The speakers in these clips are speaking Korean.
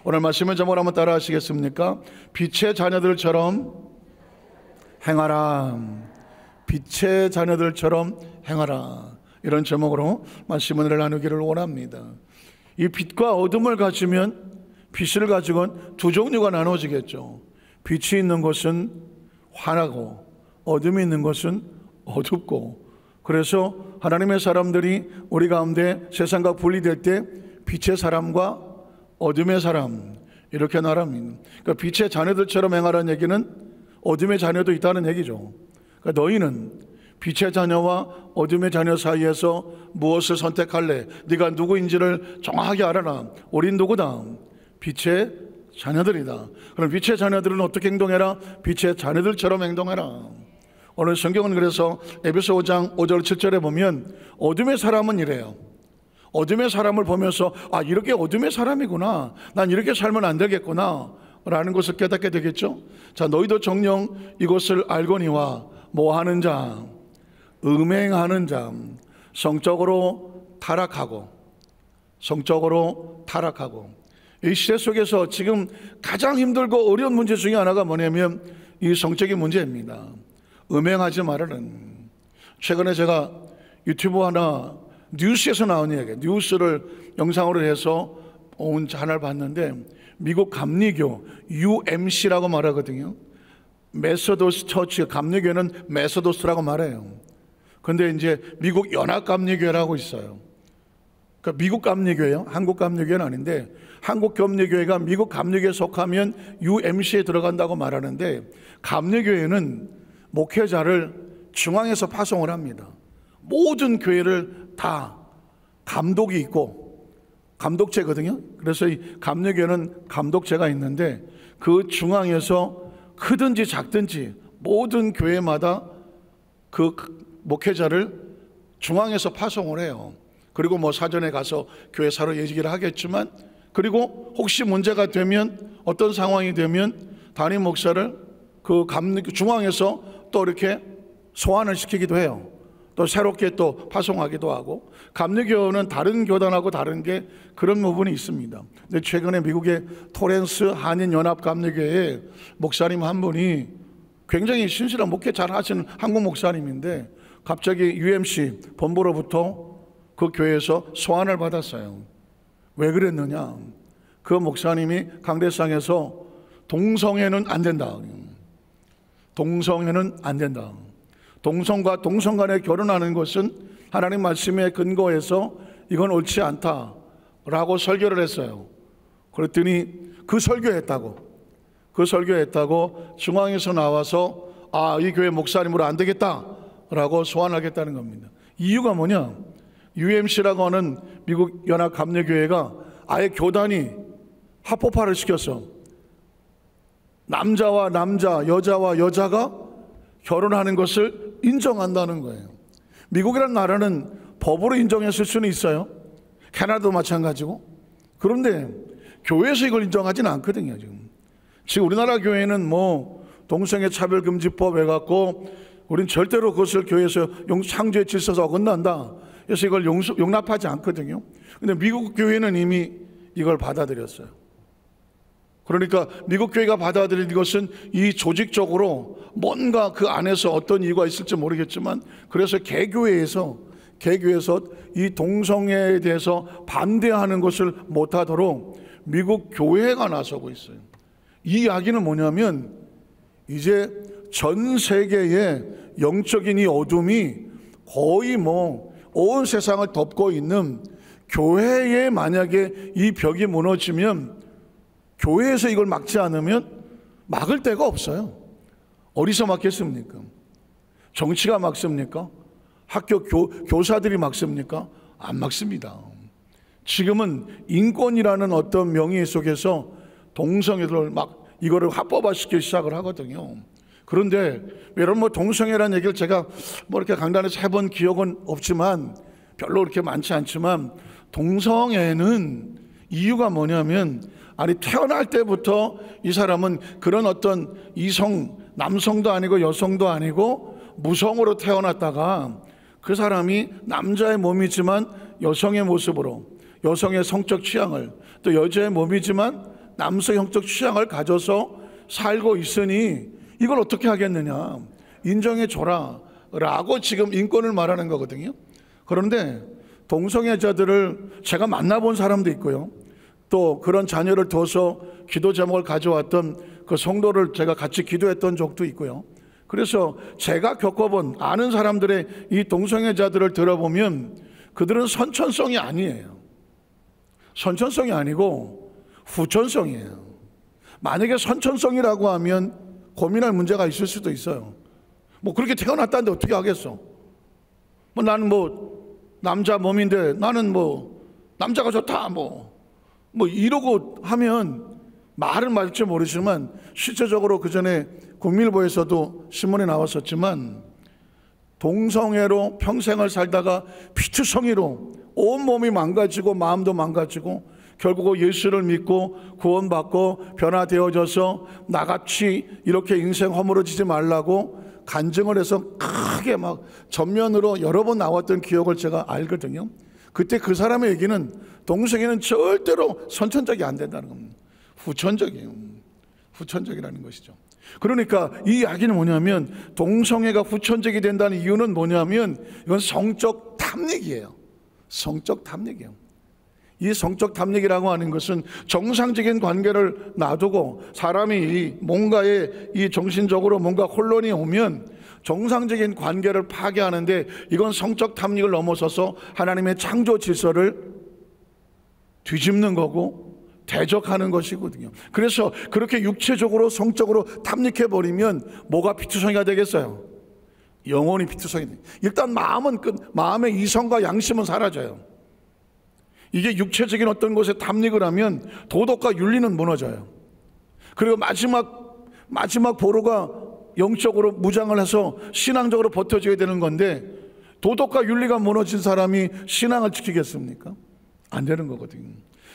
오늘 말씀의 제목을 한번 따라 하시겠습니까? 빛의 자녀들처럼 행하라. 빛의 자녀들처럼 행하라. 이런 제목으로 말씀을 나누기를 원합니다. 이 빛과 어둠을 가지면, 빛을 가지고는 두 종류가 나눠지겠죠. 빛이 있는 곳은 환하고 어둠이 있는 곳은 어둡고, 그래서 하나님의 사람들이 우리 가운데 세상과 분리될 때 빛의 사람과 어둠의 사람, 이렇게 나랍니다. 그러니까 빛의 자녀들처럼 행하라는 얘기는 어둠의 자녀도 있다는 얘기죠. 그러니까 너희는 빛의 자녀와 어둠의 자녀 사이에서 무엇을 선택할래? 네가 누구인지를 정확하게 알아라. 우린 누구다? 빛의 자녀들이다. 그럼 빛의 자녀들은 어떻게 행동해라? 빛의 자녀들처럼 행동해라. 오늘 성경은 그래서 에베소 5장 5절 7절에 보면 어둠의 사람은 이래요. 어둠의 사람을 보면서 이렇게 어둠의 사람이구나, 난 이렇게 살면 안 되겠구나 라는 것을 깨닫게 되겠죠. 자, 너희도 정녕 이것을 알거니와 뭐하는 자, 음행하는 자, 성적으로 타락하고 이 시대 속에서 지금 가장 힘들고 어려운 문제 중에 하나가 뭐냐면 이 성적인 문제입니다. 음행하지 말라는. 최근에 제가 유튜브 하나 뉴스에서 나온 이야기, 뉴스를 영상으로 해서 온 하나를 봤는데, 미국 감리교 UMC라고 말하거든요. 메소더스 처치, 감리교는 메소더스라고 말해요. 근데 이제 미국 연합감리교회라고 있어요. 그러니까 미국 감리교회요, 한국 감리교회는 아닌데, 한국 감리교회가 미국 감리교회에 속하면 UMC에 들어간다고 말하는데, 감리교회는 목회자를 중앙에서 파송을 합니다. 모든 교회를 다 감독이 있고, 감독제거든요. 그래서 이 감리교회는 감독제가 있는데, 그 중앙에서 크든지 작든지 모든 교회마다 그 목회자를 중앙에서 파송을 해요. 그리고 뭐 사전에 가서 교회사로 얘기를 하겠지만, 그리고 혹시 문제가 되면, 어떤 상황이 되면 담임 목사를 그 중앙에서 또 이렇게 소환을 시키기도 해요. 또 새롭게 또 파송하기도 하고. 감리교는 다른 교단하고 다른 게 그런 부분이 있습니다. 근데 최근에 미국의 토렌스 한인연합감리교회에 목사님 한 분이 굉장히 신실한 목회 잘 하시는 한국 목사님인데, 갑자기 UMC 본부로부터 그 교회에서 소환을 받았어요. 왜 그랬느냐? 그 목사님이 강대상에서 동성애는 안 된다. 동성애는 안 된다. 동성과 동성 간에 결혼하는 것은 하나님 말씀에 근거해서 이건 옳지 않다라고 설교를 했어요. 그랬더니 그 설교했다고 중앙에서 나와서 이 교회 목사님으로 안 되겠다라고 소환하겠다는 겁니다. 이유가 뭐냐? UMC라고 하는 미국 연합감리교회가 아예 교단이 합법화를 시켰어. 남자와 남자, 여자와 여자가 결혼하는 것을 인정한다는 거예요. 미국이라는 나라는 법으로 인정했을 수는 있어요. 캐나다도 마찬가지고. 그런데 교회에서 이걸 인정하지는 않거든요. 지금 우리나라 교회는 뭐 동성애 차별금지법 해갖고 우린 절대로 그것을 교회에서 창조의 질서에서 어긋난다, 그래서 이걸 용납하지 않거든요. 근데 미국 교회는 이미 이걸 받아들였어요. 그러니까 미국 교회가 받아들인 것은 이 조직적으로 뭔가 그 안에서 어떤 이유가 있을지 모르겠지만, 그래서 개교회에서 이 동성애에 대해서 반대하는 것을 못하도록 미국 교회가 나서고 있어요. 이 이야기는 뭐냐면, 이제 전 세계의 영적인 이 어둠이 거의 온 세상을 덮고 있는 교회에 만약에 이 벽이 무너지면, 교회에서 이걸 막지 않으면 막을 데가 없어요. 어디서 막겠습니까? 정치가 막습니까? 학교 교사들이 막습니까? 안 막습니다. 지금은 인권이라는 어떤 명의 속에서 동성애를 이거를 합법화시키기 시작을 하거든요. 그런데 여러분, 동성애라는 얘기를 제가 이렇게 강단에서 해본 기억은 없지만, 별로 그렇게 많지 않지만, 동성애는 이유가 뭐냐면, 태어날 때부터 이 사람은 그런 어떤 남성도 아니고 여성도 아니고 무성으로 태어났다가, 그 사람이 남자의 몸이지만 여성의 모습으로, 여성의 성적 취향을, 또 여자의 몸이지만 남성 형적 취향을 가져서 살고 있으니 이걸 어떻게 하겠느냐, 인정해줘라 라고 지금 인권을 말하는 거거든요. 그런데 동성애자들을 제가 만나본 사람도 있고요, 또 그런 자녀를 둬서 기도 제목을 가져왔던 그 성도를 제가 같이 기도했던 적도 있고요. 그래서 제가 겪어본 아는 사람들의 이 동성애자들을 들어보면 그들은 선천성이 아니에요. 선천성이 아니고 후천성이에요. 만약에 선천성이라고 하면 고민할 문제가 있을 수도 있어요. 뭐 그렇게 태어났다는데 어떻게 하겠어? 뭐 나는 뭐 남자 몸인데 나는 뭐 남자가 좋다 뭐 이러고 하면 말은 맞을지 모르지만 실제적으로 그 전에 국민일보에서도 신문에 나왔었지만 동성애로 평생을 살다가 피투성이로 온몸이 망가지고 마음도 망가지고 결국 예수를 믿고 구원받고 변화되어져서 나같이 이렇게 인생 허물어지지 말라고 간증을 해서 크게 막 전면으로 여러 번 나왔던 기억을 제가 알거든요. 그때 그 사람의 얘기는 동성애는 절대로 선천적이 안 된다는 겁니다. 후천적이에요. 후천적이라는 것이죠. 그러니까 이 이야기는 뭐냐면 동성애가 후천적이 된다는 이유는 뭐냐면 이건 성적 탐닉이에요. 성적 탐닉이에요. 이 성적 탐닉이라고 하는 것은 정상적인 관계를 놔두고 사람이 뭔가에 이 정신적으로 뭔가 혼란이 오면 정상적인 관계를 파괴하는데 이건 성적 탐닉을 넘어서서 하나님의 창조 질서를 뒤집는 거고 대적하는 것이거든요. 그래서 그렇게 육체적으로 성적으로 탐닉해버리면 뭐가 피투성이가 되겠어요? 영혼이 피투성이 돼요. 일단 마음의 이성과 양심은 사라져요. 이게 육체적인 어떤 것에 탐닉을 하면 도덕과 윤리는 무너져요. 그리고 마지막 보루가 영적으로 무장을 해서 신앙적으로 버텨줘야 되는 건데 도덕과 윤리가 무너진 사람이 신앙을 지키겠습니까? 안 되는 거거든요.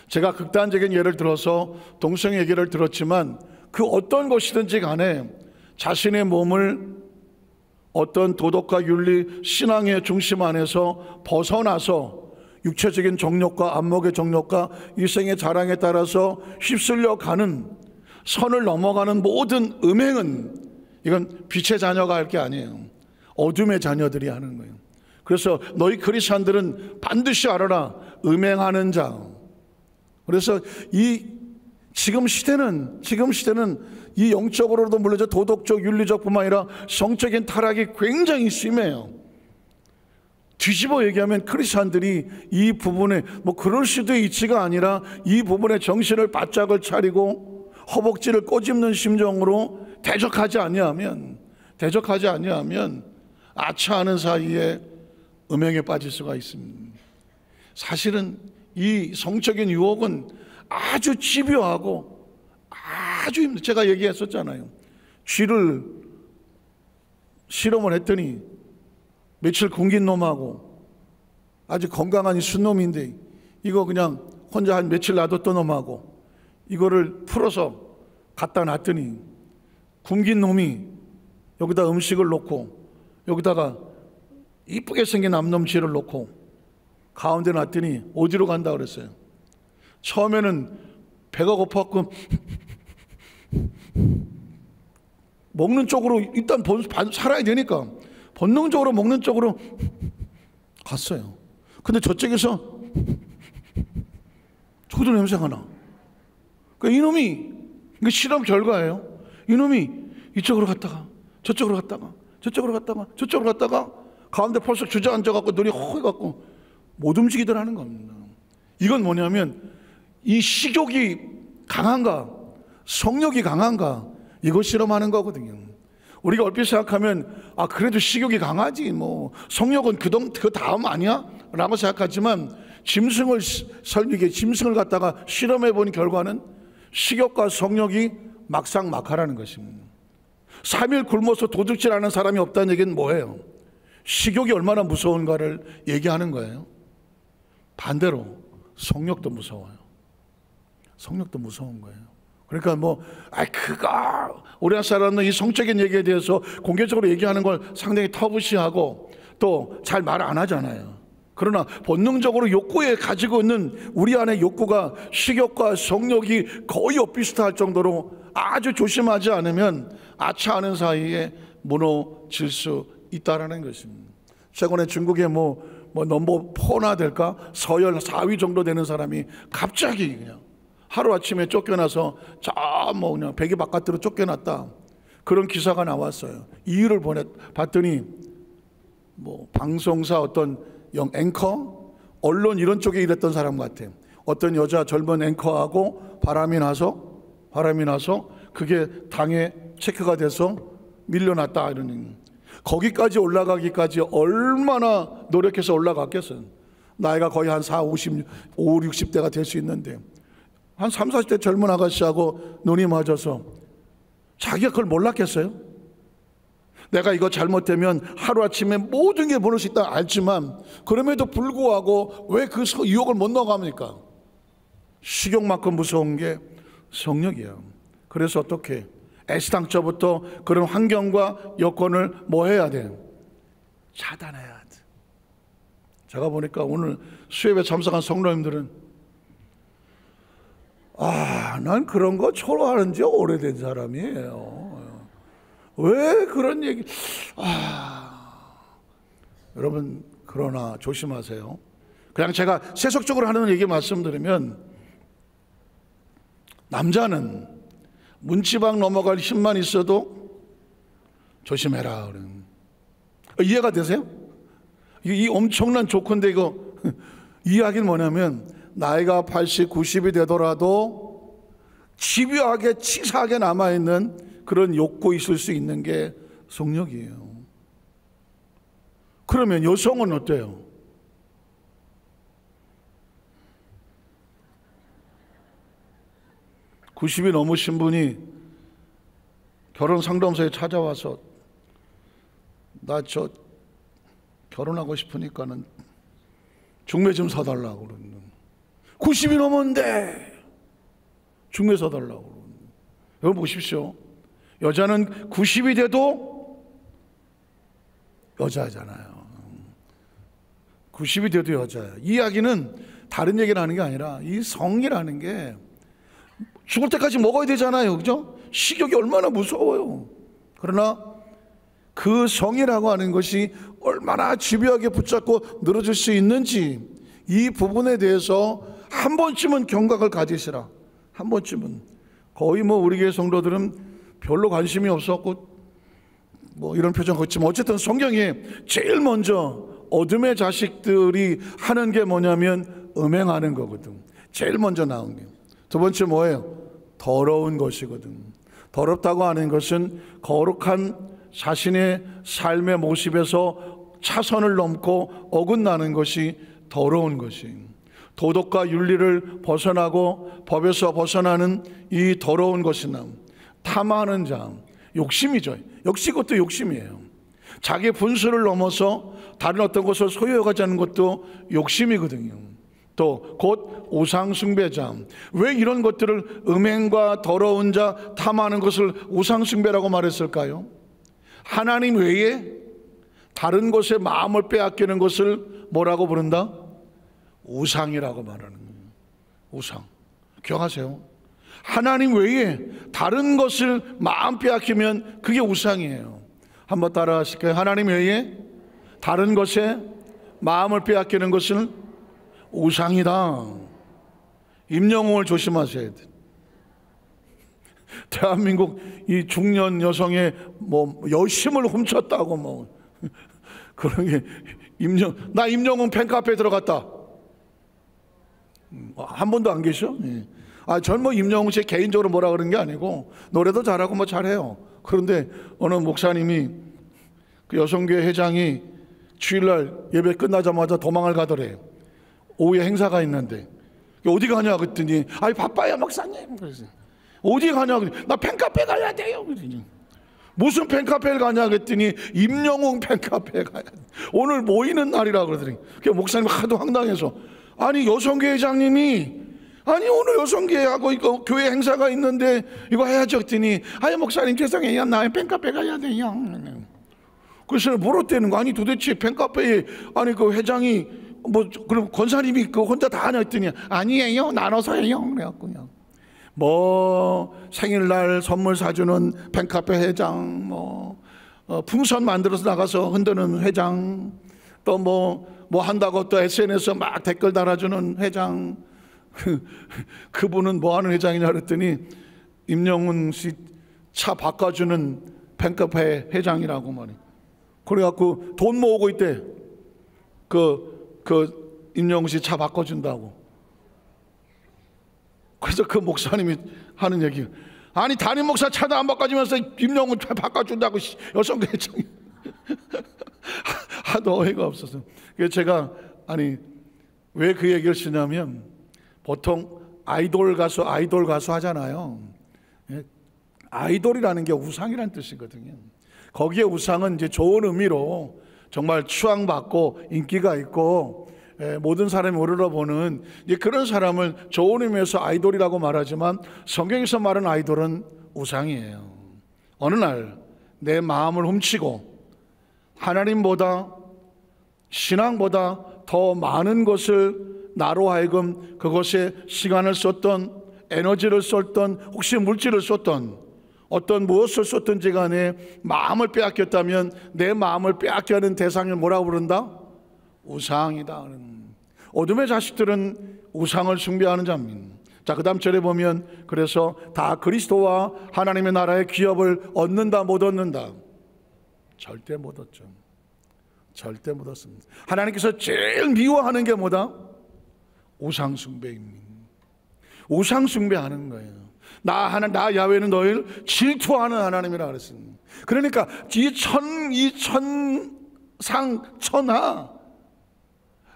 제가 극단적인 예를 들어서 동성애 얘기를 들었지만 그 어떤 것이든지 간에 자신의 몸을 어떤 도덕과 윤리, 신앙의 중심 안에서 벗어나서 육체적인 정욕과 안목의 정욕과 일생의 자랑에 따라서 휩쓸려 가는 선을 넘어가는 모든 음행은 이건 빛의 자녀가 할 게 아니에요. 어둠의 자녀들이 하는 거예요. 그래서 너희 그리스도인들은 반드시 알아라. 음행하는 자. 그래서 지금 시대는 이 영적으로도 물론 도덕적, 윤리적 뿐만 아니라 성적인 타락이 굉장히 심해요. 뒤집어 얘기하면 크리스찬들이 이 부분에 뭐 그럴 수도 있지가 아니라 이 부분에 정신을 바짝을 차리고 허벅지를 꼬집는 심정으로 대적하지 아니하면 아차하는 사이에 음행에 빠질 수가 있습니다. 사실은 이 성적인 유혹은 아주 집요하고 아주 힘들어요. 제가 얘기했었잖아요. 쥐를 실험을 했더니 며칠 굶긴 놈하고 아주 건강한 순놈인데 이거 그냥 혼자 한 며칠 놔뒀던 놈하고 이거를 풀어서 갖다 놨더니 굶긴 놈이 여기다 음식을 놓고 여기다가 이쁘게 생긴 암놈 쥐를 놓고 가운데 놨더니 어디로 간다 그랬어요? 처음에는 배가 고팠고 먹는 쪽으로 일단 살아야 되니까 본능적으로 먹는 쪽으로 갔어요. 근데 저쪽에서 저도 냄새가 나. 그러니까 이놈이, 이게 실험 결과예요. 이놈이 이쪽으로 갔다가 저쪽으로 갔다가 저쪽으로 갔다가 저쪽으로 갔다가 가운데 벌써 주저앉아갖고 눈이 허해갖고 못 움직이더라는 겁니다. 이건 뭐냐면 이 식욕이 강한가 성욕이 강한가 이걸 실험하는 거거든요. 우리가 얼핏 생각하면 그래도 식욕이 강하지 뭐 성욕은 그 다음 아니야? 라고 생각하지만 짐승을 갖다가 실험해 본 결과는 식욕과 성욕이 막상막하라는 것입니다. 3일 굶어서 도둑질하는 사람이 없다는 얘기는 뭐예요? 식욕이 얼마나 무서운가를 얘기하는 거예요. 반대로 성욕도 무서워요. 성욕도 무서운 거예요. 그러니까 우리나라 사람은 이 성적인 얘기에 대해서 공개적으로 얘기하는 걸 상당히 터부시하고 또 잘 말 안 하잖아요. 그러나 본능적으로 욕구에 가지고 있는 우리 안의 욕구가 식욕과 성욕이 거의 엇비슷할 정도로 아주 조심하지 않으면 아차하는 사이에 무너질 수 있다라는 것입니다. 최근에 중국에 넘버 4나 될까? 서열 4위 정도 되는 사람이 갑자기 그냥 하루아침에 쫓겨나서 그냥 베개 바깥으로 쫓겨났다. 그런 기사가 나왔어요. 이유를 봤더니 방송사 어떤 앵커, 언론 이런 쪽에 일했던 사람 같아. 어떤 여자 젊은 앵커하고 바람이 나서 그게 당에 체크가 돼서 밀려났다 이러는. 거기까지 올라가기까지 얼마나 노력해서 올라갔겠어요. 나이가 거의 한 60대가 될 수 있는데 한 30, 40대 젊은 아가씨하고 눈이 맞아서 자기가 그걸 몰랐겠어요? 내가 이거 잘못되면 하루아침에 모든 게 무너질 수 있다 알지만 그럼에도 불구하고 왜 그 유혹을 못 넘어갑니까? 식욕만큼 무서운 게 성욕이에요. 그래서 어떻게 애시당초부터 그런 환경과 여건을 뭐 해야 돼요? 차단해야 돼. 제가 보니까 오늘 수협에 참석한 성도님들은 난 그런 거 초라하는 지 오래된 사람이에요. 왜 그런 얘기? 여러분, 그러나 조심하세요. 그냥 제가 세속적으로 하는 얘기 말씀드리면, 남자는 문지방 넘어갈 힘만 있어도 조심해라. 이해가 되세요? 이 엄청난 조건데 이거 이야기는 뭐냐면 나이가 80, 90이 되더라도 집요하게 치사하게 남아있는 그런 욕구 있을 수 있는 게 성욕이에요. 그러면 여성은 어때요? (90이) 넘으신 분이 결혼 상담소에 찾아와서 나 결혼하고 싶으니까는 중매 좀 사달라고 그러는. 90이 넘었는데 중매 사달라고 그러는. 여러분 보십시오. 여자는 90이 돼도 여자잖아요. 90이 돼도 여자예요. 이 이야기는 다른 얘기를 하는 게 아니라 이 성이라는 게 죽을 때까지 먹어야 되잖아요. 그죠? 식욕이 얼마나 무서워요. 그러나 그 성이라고 하는 것이 얼마나 집요하게 붙잡고 늘어질 수 있는지 이 부분에 대해서 한 번쯤은 경각을 가지시라. 한 번쯤은. 거의 우리 교회 성도들은 별로 관심이 없었고 이런 표정 걷지만 어쨌든 성경에 제일 먼저 어둠의 자식들이 하는 게 뭐냐면 음행하는 거거든. 제일 먼저 나온 게. 두 번째 뭐예요? 더러운 것이거든. 더럽다고 하는 것은 거룩한 자신의 삶의 모습에서 차선을 넘고 어긋나는 것이 더러운 것이. 도덕과 윤리를 벗어나고 법에서 벗어나는 이 더러운 것이나 탐하는 자, 욕심이죠. 역시 그것도 욕심이에요. 자기 분수를 넘어서 다른 어떤 것을 소유하자는 것도 욕심이거든요. 또 곧 우상숭배자. 왜 이런 것들을 음행과 더러운 자, 탐하는 것을 우상숭배라고 말했을까요? 하나님 외에 다른 것에 마음을 빼앗기는 것을 뭐라고 부른다? 우상이라고 말하는 거예요. 우상. 기억하세요. 하나님 외에 다른 것을 마음 빼앗기면 그게 우상이에요. 한번 따라 하실까요? 하나님 외에 다른 것에 마음을 빼앗기는 것은 우상이다. 임영웅을 조심하셔야 돼. 대한민국 이 중년 여성의 여심을 훔쳤다고 그런 게 나 임영웅 팬카페에 들어갔다. 한 번도 안 계셔? 전 임영웅 씨 개인적으로 뭐라 그런 게 아니고 노래도 잘하고 잘해요. 그런데 어느 목사님이 그 여성교회 회장이 주일날 예배 끝나자마자 도망을 가더래요. 오후에 행사가 있는데 어디 가냐 그랬더니 바빠요 목사님. 그래서 어디 가냐 그랬더니 나 팬카페 가야 돼요. 그랬더니 무슨 팬카페를 가냐 그랬더니 임영웅 팬카페에 가야 돼. 오늘 모이는 날이라 그러더니 목사님 하도 황당해서 여성교회 회장님이 오늘 여성교회하고 이거 교회 행사가 있는데 이거 해야죠 그랬더니 목사님 죄송해요 나 팬카페 가야 돼요. 그래서 물었대는 거. 도대체 팬카페에 그 회장이 뭐 그럼 권사님이 그 혼자 다 하냐 했더니 아니에요, 나눠서 해요. 그래갖고 그냥 뭐 생일날 선물 사주는 팬카페 회장, 뭐 풍선 만들어서 나가서 흔드는 회장, 또 뭐 한다고 또 SNS에 막 댓글 달아주는 회장, 그분은 뭐 하는 회장이냐 그랬더니 임영웅 씨 차 바꿔주는 팬카페 회장이라고 말이에요. 그래갖고 돈 모으고 있대. 그 임영웅 씨 차 바꿔준다고. 그래서 그 목사님이 하는 얘기, 아니 담임 목사 차도 안 바꿔주면서 임영웅 차 바꿔준다고 여성 회장이 하도 어이가 없어서. 그래서 제가 아니 왜 그 얘기를 쓰냐면, 보통 아이돌 가수 하잖아요. 아이돌이라는 게 우상이라는 뜻이거든요. 거기에 우상은 이제 좋은 의미로 정말 추앙받고 인기가 있고 모든 사람이 우러러보는 그런 사람을 좋은 의미에서 아이돌이라고 말하지만, 성경에서 말하는 아이돌은 우상이에요. 어느 날 내 마음을 훔치고 하나님보다, 신앙보다 더 많은 것을 나로 하여금 그것에 시간을 썼던, 에너지를 썼던, 혹시 물질을 썼던, 어떤 무엇을 썼든지 간에 마음을 빼앗겼다면 내 마음을 빼앗게 하는 대상을 뭐라고 부른다? 우상이다. 어둠의 자식들은 우상을 숭배하는 자입니다. 자, 그 다음 절에 보면, 그래서 다 그리스도와 하나님의 나라의 기업을 얻는다 못 얻는다? 절대 못 얻죠. 절대 못 얻습니다. 하나님께서 제일 미워하는 게 뭐다? 우상 숭배입니다. 우상 숭배하는 거예요. 나 야훼는 너희를 질투하는 하나님이라 그랬습니다. 그러니까 이 천하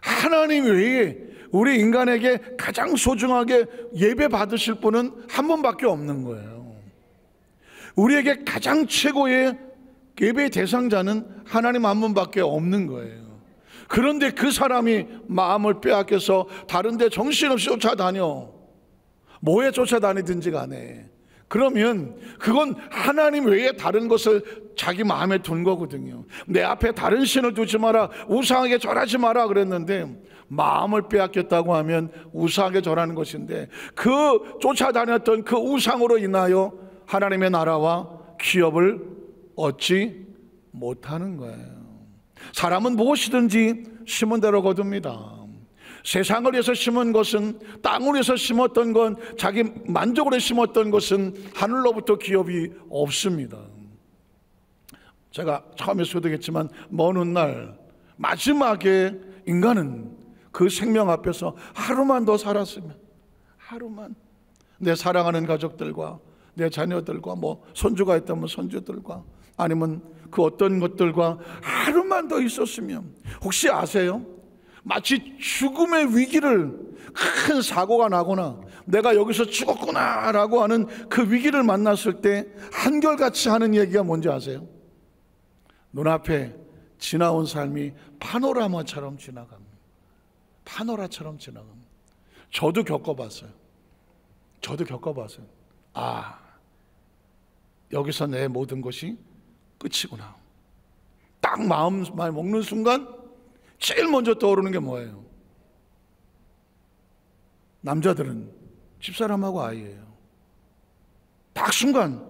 하나님 외에 우리 인간에게 가장 소중하게 예배 받으실 분은 한 분밖에 없는 거예요. 우리에게 가장 최고의 예배의 대상자는 하나님 한 분밖에 없는 거예요. 그런데 그 사람이 마음을 빼앗겨서 다른 데 정신없이 쫓아다녀. 뭐에 쫓아다니든지 간에, 그러면 그건 하나님 외에 다른 것을 자기 마음에 둔 거거든요. 내 앞에 다른 신을 두지 마라, 우상에게 절하지 마라 그랬는데 마음을 빼앗겼다고 하면 우상에게 절하는 것인데, 그 쫓아다녔던 그 우상으로 인하여 하나님의 나라와 기업을 얻지 못하는 거예요. 사람은 무엇이든지 심은 대로 거둡니다. 세상을 위해서 심은 것은, 땅을 위해서 심었던 건, 자기 만족으로 심었던 것은 하늘로부터 기업이 없습니다. 제가 처음에 소개했지만 먼 훗날 마지막에 인간은 그 생명 앞에서 하루만 더 살았으면, 하루만 내 사랑하는 가족들과 내 자녀들과 뭐 손주가 있다면 손주들과, 아니면 그 어떤 것들과 하루만 더 있었으면, 혹시 아세요? 마치 죽음의 위기를, 큰 사고가 나거나 내가 여기서 죽었구나 라고 하는 그 위기를 만났을 때 한결같이 하는 얘기가 뭔지 아세요? 눈앞에 지나온 삶이 파노라마처럼 지나갑니다. 파노라처럼 지나갑니다. 저도 겪어봤어요. 아, 여기서 내 모든 것이 끝이구나. 딱 마음 먹는 순간 제일 먼저 떠오르는 게 뭐예요? 남자들은 집사람하고 아이예요. 딱 순간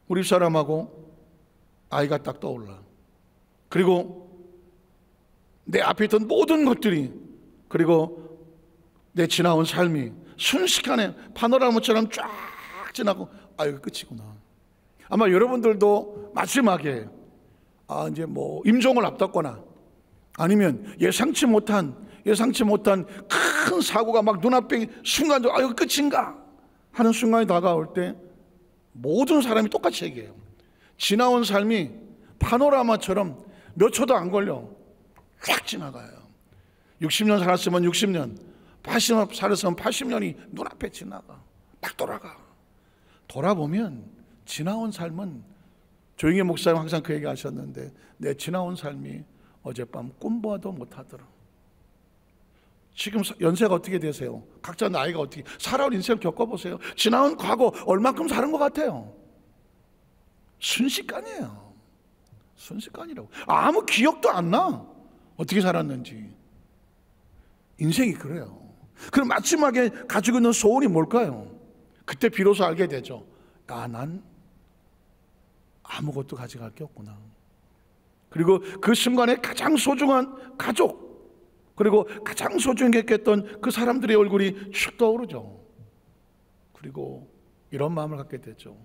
우리 집사람하고 아이가 딱 떠올라. 그리고 내 앞에 있던 모든 것들이, 그리고 내 지나온 삶이 순식간에 파노라마처럼 쫙 지나고, 아, 이거 끝이구나. 아마 여러분들도 마지막에 이제 뭐 임종을 앞뒀거나, 아니면 예상치 못한 큰 사고가 막 눈앞에 순간적으로 이거 끝인가 하는 순간이 다가올 때 모든 사람이 똑같이 얘기해요. 지나온 삶이 파노라마처럼 몇 초도 안 걸려 쫙 지나가요. 60년 살았으면 60년, 80년 살았으면 80년이 눈앞에 지나가. 딱 돌아보면 지나온 삶은, 조영희 목사님 항상 그 얘기 하셨는데, 내 지나온 삶이 어젯밤 꿈보아도 못하더라. 지금 연세가 어떻게 되세요? 각자 나이가 어떻게, 살아온 인생을 겪어보세요. 지나온 과거 얼만큼 사는 것 같아요? 순식간이에요. 순식간이라고. 아무 기억도 안 나. 어떻게 살았는지. 인생이 그래요. 그럼 마지막에 가지고 있는 소원이 뭘까요? 그때 비로소 알게 되죠. 아, 난 아무것도 가져갈 게 없구나. 그리고 그 순간에 가장 소중한 가족, 그리고 가장 소중하게 했던 그 사람들의 얼굴이 쭉 떠오르죠. 그리고 이런 마음을 갖게 되죠.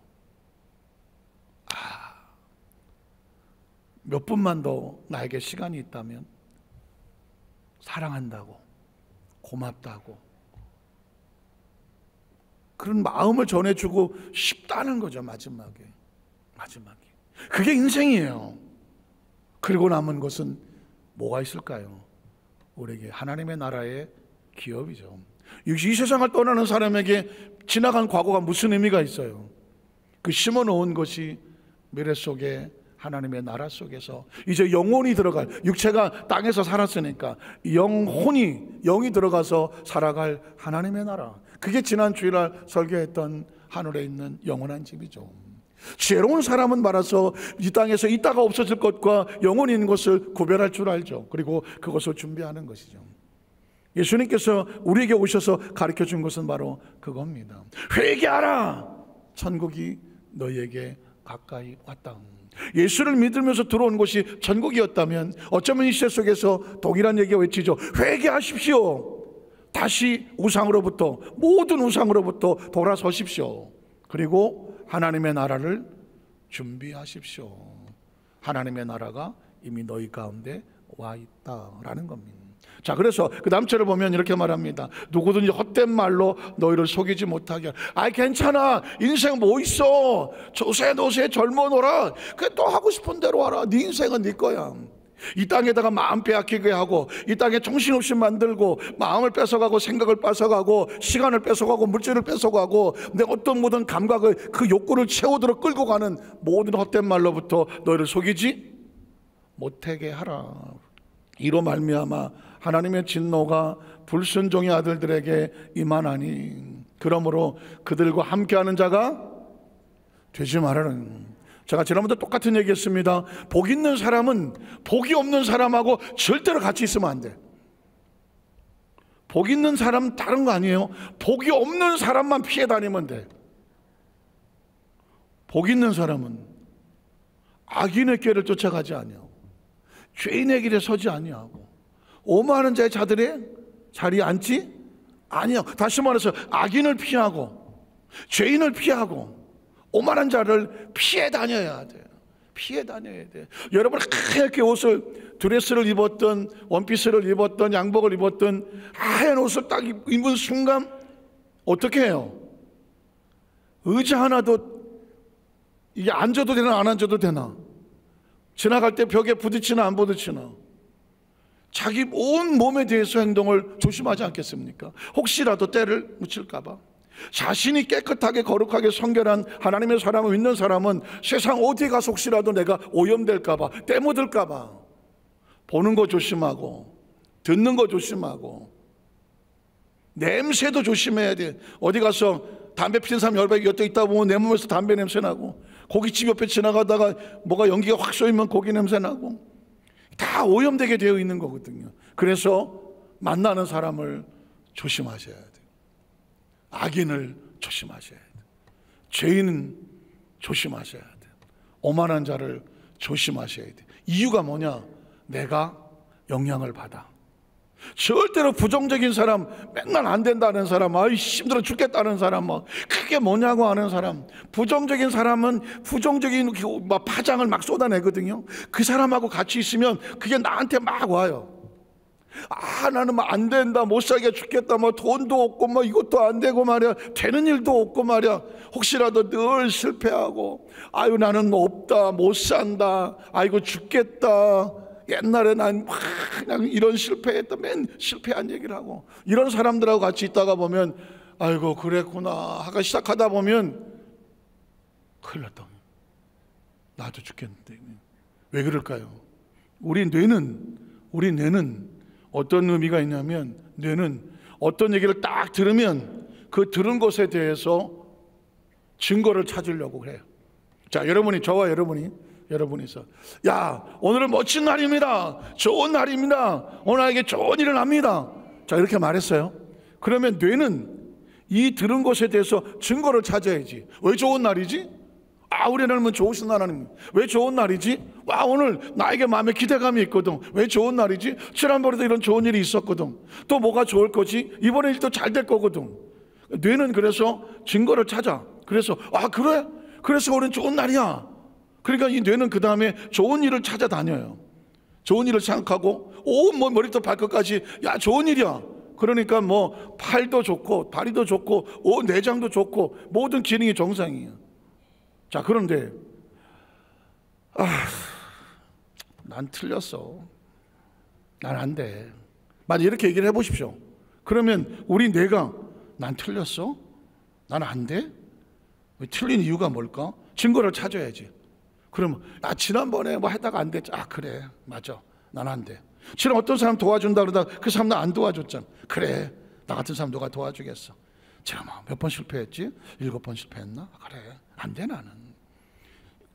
몇 분만 더 나에게 시간이 있다면 사랑한다고, 고맙다고, 그런 마음을 전해주고 싶다는 거죠. 마지막에. 그게 인생이에요. 그리고 남은 것은 뭐가 있을까요? 우리에게 하나님의 나라의 기업이죠. 이 세상을 떠나는 사람에게 지나간 과거가 무슨 의미가 있어요? 그 심어놓은 것이 미래 속에 하나님의 나라 속에서 이제 영혼이 들어갈, 육체가 땅에서 살았으니까 영이 들어가서 살아갈 하나님의 나라, 그게 지난 주일날 설교했던 하늘에 있는 영원한 집이죠. 지혜로운 사람은 말아서 이 땅에서 있다가 없어질 것과 영원히 있는 것을 구별할 줄 알죠. 그리고 그것을 준비하는 것이죠. 예수님께서 우리에게 오셔서 가르쳐 준 것은 바로 그겁니다. 회개하라, 천국이 너희에게 가까이 왔다. 예수를 믿으면서 들어온 것이 천국이었다면 어쩌면 이 시대 속에서 동일한 얘기가 외치죠. 회개하십시오. 다시 우상으로부터, 모든 우상으로부터 돌아서십시오. 그리고 하나님의 나라를 준비하십시오. 하나님의 나라가 이미 너희 가운데 와 있다라는 겁니다. 자, 그래서 그 다음 절을 보면 이렇게 말합니다. 누구든지 헛된 말로 너희를 속이지 못하게 하라. 아이, 괜찮아, 인생 뭐 있어, 조세노세 젊어 놀아, 그래 또 하고 싶은 대로 하라. 네 인생은 네 거야. 이 땅에다가 마음 빼앗기게 하고, 이 땅에 정신없이 만들고, 마음을 뺏어가고, 생각을 뺏어가고, 시간을 뺏어가고, 물질을 뺏어가고, 내 어떤 모든 감각을, 그 욕구를 채우도록 끌고 가는 모든 헛된 말로부터 너희를 속이지 못하게 하라. 이로 말미암아 하나님의 진노가 불순종의 아들들에게 임하나니, 그러므로 그들과 함께하는 자가 되지 말아라. 제가 지난번에 똑같은 얘기했습니다. 복 있는 사람은 복이 없는 사람하고 절대로 같이 있으면 안 돼. 복 있는 사람은 다른 거 아니에요. 복이 없는 사람만 피해 다니면 돼. 복 있는 사람은 악인의 길을 쫓아가지 아니하고, 죄인의 길에 서지 아니하고, 오만한 자의 자리에 앉지 아니하고, 다시 말해서 악인을 피하고, 죄인을 피하고, 오만한 자를 피해 다녀야 돼요. 피해 다녀야 돼요. 여러분, 하얗게 옷을, 드레스를 입었던, 원피스를 입었던, 양복을 입었던 하얀 옷을 딱 입은 순간 어떻게 해요? 의자 하나도, 이게 앉아도 되나 안 앉아도 되나, 지나갈 때 벽에 부딪히나 안 부딪히나, 자기 온 몸에 대해서 행동을 조심하지 않겠습니까? 혹시라도 때를 묻힐까 봐. 자신이 깨끗하게 거룩하게 성결한 하나님의 사람을 믿는 사람은 세상 어디에 가서 혹시라도 내가 오염될까 봐, 때 묻을까 봐 보는 거 조심하고, 듣는 거 조심하고, 냄새도 조심해야 돼. 어디 가서 담배 피는 사람 열백 곁에 있다 보면 내 몸에서 담배 냄새 나고, 고깃집 옆에 지나가다가 뭐가 연기가 확 쏘이면 고기 냄새 나고, 다 오염되게 되어 있는 거거든요. 그래서 만나는 사람을 조심하셔야 돼요. 악인을 조심하셔야 돼요. 죄인은 조심하셔야 돼요. 오만한 자를 조심하셔야 돼요. 이유가 뭐냐? 내가 영향을 받아. 절대로 부정적인 사람, 맨날 안 된다는 사람, 아이 힘들어 죽겠다는 사람, 그게 뭐냐고 하는 사람, 부정적인 사람은 부정적인 파장을 막 쏟아내거든요. 그 사람하고 같이 있으면 그게 나한테 막 와요. 아, 나는 안 된다, 못 살게 죽겠다, 돈도 없고 이것도 안 되고 말이야, 되는 일도 없고 말이야, 혹시라도 늘 실패하고, 아유 나는 없다, 못 산다, 아이고 죽겠다, 옛날에 난 그냥 이런 실패했다, 맨 실패한 얘기를 하고, 이런 사람들하고 같이 있다가 보면 아이고 그랬구나 하고 시작하다 보면 큰일 났다, 나도 죽겠는데. 왜 그럴까요? 우리 뇌는 어떤 의미가 있냐면, 뇌는 어떤 얘기를 딱 들으면 그 들은 것에 대해서 증거를 찾으려고 그래요. 자, 저와 여러분이서, 야, 오늘은 멋진 날입니다, 좋은 날입니다, 오늘 나에게 좋은 일을 합니다, 자, 이렇게 말했어요. 그러면 뇌는 이 들은 것에 대해서 증거를 찾아야지. 왜 좋은 날이지? 우리 하나님은 좋으신 하나님. 왜 좋은 날이지? 오늘 나에게 마음에 기대감이 있거든. 왜 좋은 날이지? 지난번에도 이런 좋은 일이 있었거든. 또 뭐가 좋을 거지? 이번에 일도 잘 될 거거든. 뇌는 그래서 증거를 찾아. 그래서 그래? 그래서 오늘 좋은 날이야. 그러니까 이 뇌는 그 다음에 좋은 일을 찾아다녀요. 좋은 일을 생각하고 온 머리부터 발끝까지 좋은 일이야. 그러니까 팔도 좋고 다리도 좋고 온 내장도 좋고 모든 기능이 정상이에요. 자, 그런데 난 틀렸어. 난 안 돼. 만약 이렇게 얘기를 해보십시오. 그러면 우리 뇌가 난 틀렸어? 난 안 돼? 왜 틀린 이유가 뭘까? 증거를 찾아야지. 그러면 지난번에 했다가 안 됐지. 그래, 맞아, 난 안 돼. 지금 어떤 사람 도와준다 그러다가 그 사람 나 안 도와줬잖아. 그래, 나 같은 사람 누가 도와주겠어. 제가 몇 번 실패했지? 7번 실패했나? 그래, 안 돼. 나는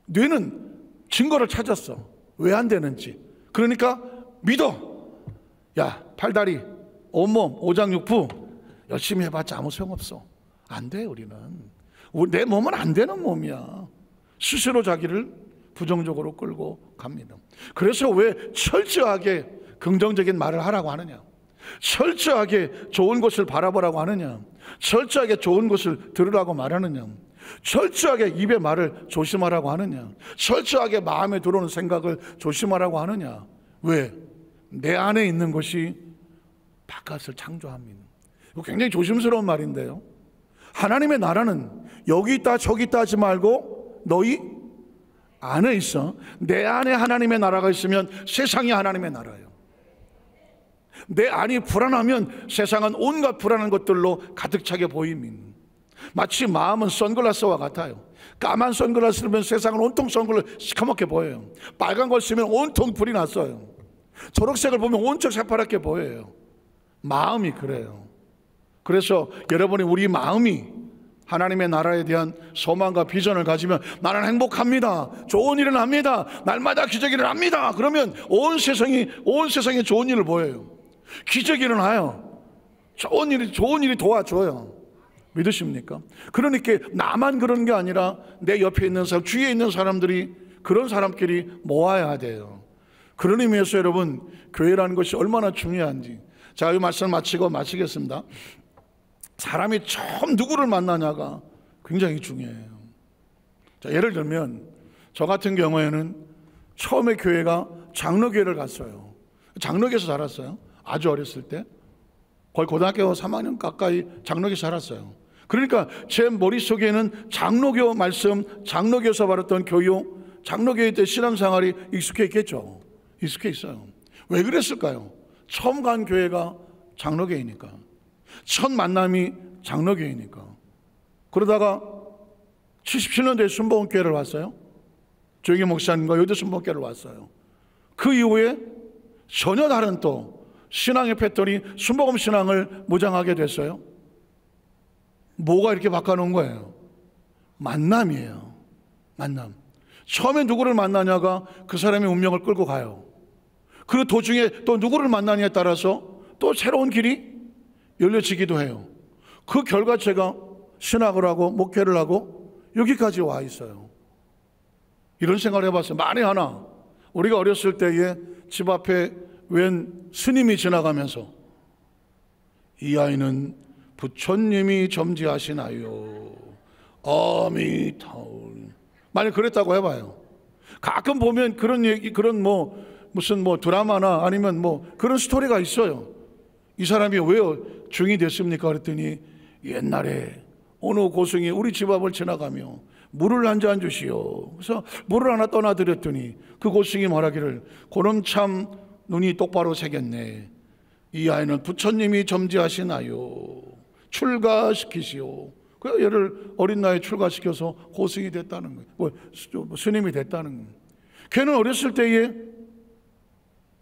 뇌는 증거를 찾았어. 왜 안 되는지. 그러니까 믿어. 팔다리, 온몸, 오장육부 열심히 해봤자 아무 소용없어. 안 돼. 내 몸은 안 되는 몸이야. 스스로 자기를 부정적으로 끌고 갑니다. 그래서 왜 철저하게 긍정적인 말을 하라고 하느냐? 철저하게 좋은 것을 바라보라고 하느냐? 철저하게 좋은 것을 들으라고 말하느냐? 철저하게 입의 말을 조심하라고 하느냐? 철저하게 마음에 들어오는 생각을 조심하라고 하느냐? 왜? 내 안에 있는 것이 바깥을 창조합니다. 이거 굉장히 조심스러운 말인데요. 하나님의 나라는 여기 있다 저기 있다 하지 말고 너희 안에 있어. 내 안에 하나님의 나라가 있으면 세상이 하나님의 나라예요. 내 안이 불안하면 세상은 온갖 불안한 것들로 가득 차게 보입니다. 마치 마음은 선글라스와 같아요. 까만 선글라스를 쓰면 세상은 온통 선글라스 시커멓게 보여요. 빨간 걸 쓰면 온통 불이 났어요. 초록색을 보면 온통 새파랗게 보여요. 마음이 그래요. 그래서 여러분이 우리 마음이 하나님의 나라에 대한 소망과 비전을 가지면 나는 행복합니다. 좋은 일을 합니다. 날마다 기적이 일어납니다. 그러면 온 세상이 좋은 일을 보여요. 기적이 일어나요. 좋은 일이 도와줘요. 믿으십니까? 그러니까 나만 그런 게 아니라 내 옆에 있는 사람, 주위에 있는 사람들이 그런 사람끼리 모아야 돼요. 그런 의미에서 여러분, 교회라는 것이 얼마나 중요한지. 자, 이 말씀 마치겠습니다. 사람이 처음 누구를 만나냐가 굉장히 중요해요. 자, 예를 들면 저 같은 경우에는 처음에 교회가 장로교회를 갔어요. 장로교에서 자랐어요. 아주 어렸을 때 거의 고등학교 3학년 가까이 장로교에서 자랐어요. 그러니까 제 머릿속에는 장로교 말씀, 장로교에서 받았던 교육, 장로교회 때 신앙생활이 익숙해 있겠죠. 익숙해 있어요. 왜 그랬을까요? 처음 간 교회가 장로교회니까, 첫 만남이 장로교회니까. 그러다가 77년도에 순복음교회를 왔어요. 조영기 목사님과 여대 순복음교회를 왔어요. 그 이후에 전혀 다른 또 신앙의 패턴이 순복음 신앙을 무장하게 됐어요. 뭐가 이렇게 바꿔놓은 거예요? 만남이에요. 만남. 처음에 누구를 만나냐가 그 사람의 운명을 끌고 가요. 그 도중에 또 누구를 만나냐에 따라서 또 새로운 길이 열려지기도 해요. 그 결과체가 신학을 하고 목회를 하고 여기까지 와 있어요. 이런 생각을 해봤어요. 만에 하나 우리가 어렸을 때에 집 앞에 웬 스님이 지나가면서 이 아이는 부처님이 점지하시나요? 아미타올. 만약 그랬다고 해봐요. 가끔 보면 그런 얘기, 그런 무슨 드라마나 아니면 그런 스토리가 있어요. 이 사람이 왜 중이 됐습니까? 그랬더니 옛날에 어느 고승이 우리 집 앞을 지나가며 물을 한 잔 주시오. 그래서 물을 하나 떠나드렸더니 그 고승이 말하기를 그놈 참 눈이 똑바로 새겼네. 이 아이는 부처님이 점지하시나요? 출가시키시오. 그 얘를 어린 나이에 출가시켜서 고승이 됐다는 거예요. 스님이 됐다는 거예요. 걔는 어렸을 때에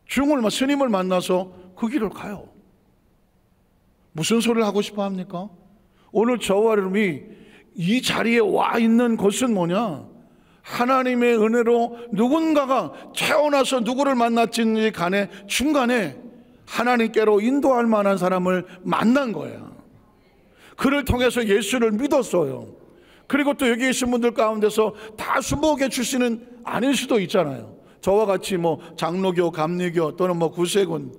스님을 만나서 그 길을 가요. 무슨 소리를 하고 싶어 합니까? 오늘 저와 여러분이 이 자리에 와 있는 것은 뭐냐? 하나님의 은혜로 누군가가 태어나서 누구를 만났든지 간에 중간에 하나님께로 인도할 만한 사람을 만난 거야. 그를 통해서 예수를 믿었어요. 그리고 또 여기 계신 분들 가운데서 다 순복음교회 출신은 아닐 수도 있잖아요. 저와 같이 뭐 장로교, 감리교 또는 뭐 구세군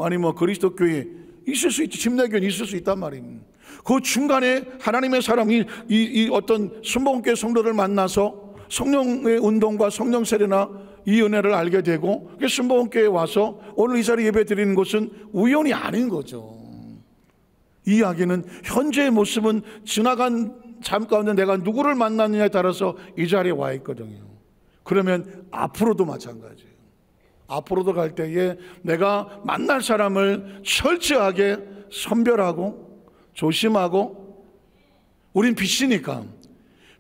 아니면 그리스도교회 있을 수 있지. 침례교는 있을 수 있단 말입니다. 그 중간에 하나님의 사람이 이 어떤 순복음교회 성도를 만나서 성령의 운동과 성령 세례나 이 은혜를 알게 되고 순복음교회에 와서 오늘 이 자리 예배 드리는 것은 우연이 아닌 거죠. 이 이야기는 현재의 모습은 지나간 삶 가운데 내가 누구를 만났느냐에 따라서 이 자리에 와 있거든요. 그러면 앞으로도 마찬가지예요. 앞으로도 갈 때에 내가 만날 사람을 철저하게 선별하고 조심하고, 우린 빛이니까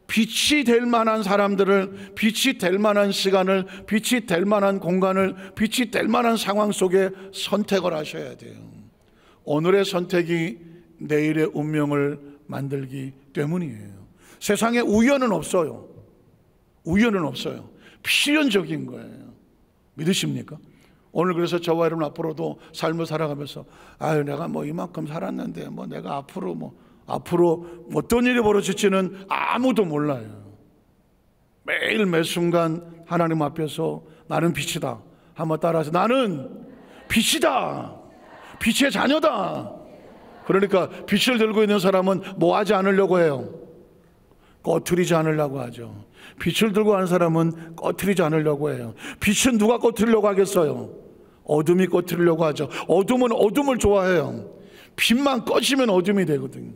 빛이 될 만한 사람들을, 빛이 될 만한 시간을, 빛이 될 만한 공간을, 빛이 될 만한 상황 속에 선택을 하셔야 돼요. 오늘의 선택이 내일의 운명을 만들기 때문이에요. 세상에 우연은 없어요. 우연은 없어요. 필연적인 거예요. 믿으십니까? 오늘 그래서 저와 여러분 앞으로도 삶을 살아가면서 내가 이만큼 살았는데 내가 앞으로 어떤 일이 벌어질지는 아무도 몰라요. 매일 매 순간 하나님 앞에서 나는 빛이다. 한번 따라서 나는 빛이다. 빛의 자녀다. 그러니까 빛을 들고 있는 사람은 뭐 하지 않으려고 해요? 꺼트리지 않으려고 하죠. 빛을 들고 하는 사람은 꺼트리지 않으려고 해요. 빛은 누가 꺼트리려고 하겠어요? 어둠이 꺼트리려고 하죠. 어둠은 어둠을 좋아해요. 빛만 꺼지면 어둠이 되거든요.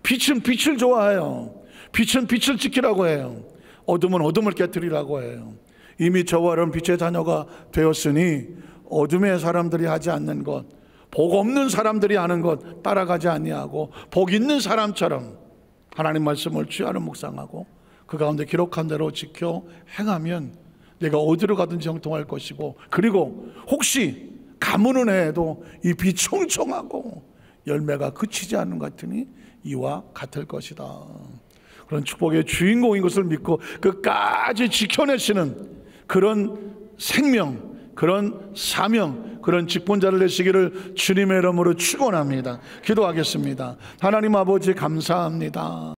빛은 빛을 좋아해요. 빛은 빛을 지키라고 해요. 어둠은 어둠을 깨트리라고 해요. 이미 저와 여러분 빛의 자녀가 되었으니 어둠의 사람들이 하지 않는 것, 복 없는 사람들이 하는 것 따라가지 아니하고 복 있는 사람처럼 하나님 말씀을 취하는 묵상하고 그 가운데 기록한 대로 지켜 행하면 내가 어디로 가든지 형통할 것이고, 그리고 혹시 가뭄은 해도 이 비청청하고 열매가 그치지 않는 것 같으니 이와 같을 것이다. 그런 축복의 주인공인 것을 믿고 끝까지 지켜내시는 그런 생명, 그런 사명, 그런 직분자를 내시기를 주님의 이름으로 축원합니다. 기도하겠습니다. 하나님 아버지 감사합니다.